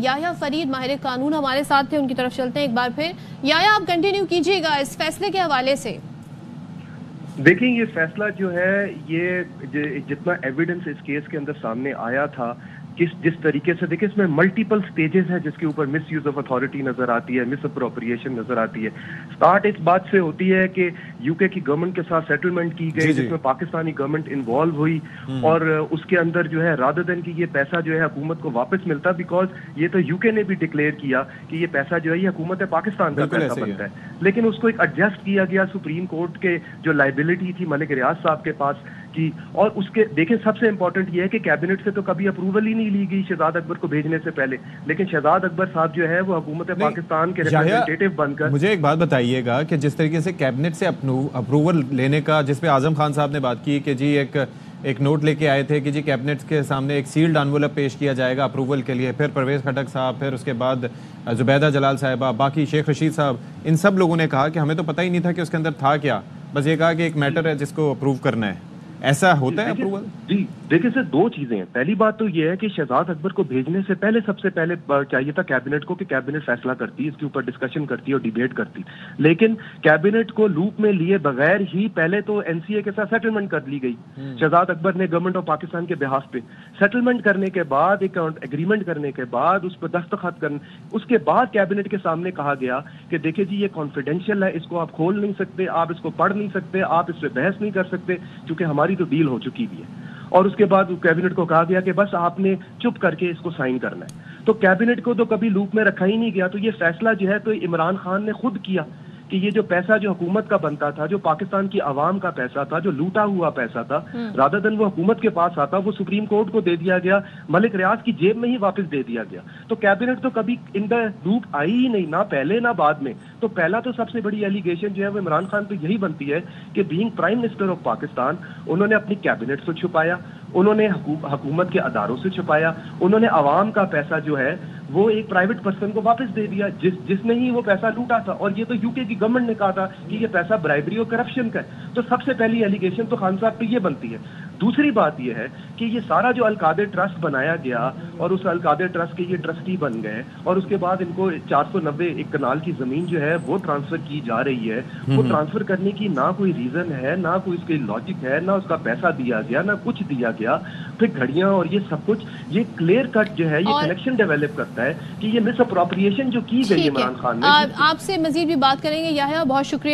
याह्या फरीद माहिर कानून हमारे साथ थे, उनकी तरफ चलते हैं एक बार फिर। याह्या, आप कंटिन्यू कीजिएगा इस फैसले के हवाले से। देखिए, ये फैसला जो है, ये जितना एविडेंस इस केस के अंदर सामने आया था, जिस तरीके से, देखिए इसमें मल्टीपल स्टेजेस है जिसके ऊपर मिस यूज ऑफ अथॉरिटी नजर आती है, मिस अप्रोप्रिएशन नजर आती है। स्टार्ट इस बात से होती है कि यूके की गवर्नमेंट के साथ सेटलमेंट की गई जिसमें पाकिस्तानी गवर्नमेंट इन्वॉल्व हुई और उसके अंदर जो है रादर देन कि ये पैसा जो है हुकूमत को वापस मिलता, बिकॉज ये तो यूके ने भी डिक्लेयर किया कि ये पैसा जो है ये हुकूमत पाकिस्तान का पैसा बनता है, लेकिन उसको एक एडजस्ट किया गया सुप्रीम कोर्ट के जो लाइबिलिटी थी मलिक रियाज साहब के पास की। और उसके देखें, सबसे इंपॉर्टेंट ये है कि कैबिनेट से तो कभी अप्रूवल ही नहीं ली गई शहजाद अकबर को भेजने से पहले, लेकिन शहजाद अकबर साहब जो है वो हुकूमत पाकिस्तान के रिप्रेजेंटेटिव बनकर। मुझे एक बात बताइएगा कि जिस तरीके से कैबिनेट से अप्रूवल लेने का, जिसपे आजम खान साहब ने बात की कि जी एक नोट लेके आए थे कि जी कैबिनेट के सामने एक सील्ड एनवेलप पेश किया जाएगा अप्रूवल के लिए, फिर परवेज खटक साहब, फिर उसके बाद जुबैदा जलाल साहिबा, बाकी शेख रशीद साहब, इन सब लोगों ने कहा कि हमें तो पता ही नहीं था कि उसके अंदर था क्या, बस ये कहा कि एक मैटर है जिसको अप्रूव करना है। ऐसा होता है अप्रूवल? जी देखिए सर, दो चीजें हैं। पहली बात तो ये है कि शहजाद अकबर को भेजने से पहले सबसे पहले चाहिए था कैबिनेट को कि कैबिनेट फैसला करती, इसके ऊपर डिस्कशन करती और डिबेट करती, लेकिन कैबिनेट को लूप में लिए बगैर ही पहले तो एनसीए के साथ सेटलमेंट कर ली गई। शहजाद अकबर ने गवर्नमेंट ऑफ पाकिस्तान के बिहाफ पे सेटलमेंट करने के बाद, एक एग्रीमेंट करने के बाद, उस पर दस्तखत करने, उसके बाद कैबिनेट के सामने कहा गया कि देखिए जी ये कॉन्फिडेंशियल है, इसको आप खोल नहीं सकते, आप इसको पढ़ नहीं सकते, आप इस पर बहस नहीं कर सकते, क्योंकि हमारी तो डील हो चुकी भी है। और उसके बाद कैबिनेट को कहा गया कि बस आपने चुप करके इसको साइन करना है। तो कैबिनेट को तो कभी लूप में रखा ही नहीं गया। तो ये फैसला जो है तो इमरान खान ने खुद किया कि ये जो पैसा जो हुकूमत का बनता था, जो पाकिस्तान की आवाम का पैसा था, जो लूटा हुआ पैसा था, रादर देन वो हुकूमत के पास आता, वो सुप्रीम कोर्ट को दे दिया गया, मलिक रियाज की जेब में ही वापस दे दिया गया। तो कैबिनेट तो कभी इन द लूप आई ही नहीं, ना पहले ना बाद में। तो पहला तो सबसे बड़ी एलिगेशन जो है वो इमरान खान पे यही बनती है कि being prime minister of Pakistan, उन्होंने अपनी कैबिनेट से छुपाया, उन्होंने हुकूमत के अदारों से छुपाया, उन्होंने आवाम का पैसा जो है वो एक प्राइवेट पर्सन को वापस दे दिया जिसने ही वो पैसा लूटा था। और ये तो यूके की गवर्नमेंट ने कहा था कि ये पैसा ब्राइबरी और करप्शन का है। तो सबसे पहली एलिगेशन तो खान साहब पे ये बनती है। दूसरी बात ये है कि ये सारा जो अलकादर ट्रस्ट बनाया गया और उस अलकादर ट्रस्ट के ये ट्रस्टी बन गए और उसके बाद इनको 490 एक कनाल की जमीन जो है वो ट्रांसफर की जा रही है। वो ट्रांसफर करने की ना कोई रीजन है, ना कोई इसके लॉजिक है, ना उसका पैसा दिया गया, ना कुछ दिया गया। फिर घड़ियां और ये सब कुछ, ये क्लियर कट जो है ये कनेक्शन डेवलप करता है कि ये मिस अप्रोप्रिएशन जो की गई इमरान खान ने। आपसे मजीद भी बात करेंगे याह्या, बहुत शुक्रिया।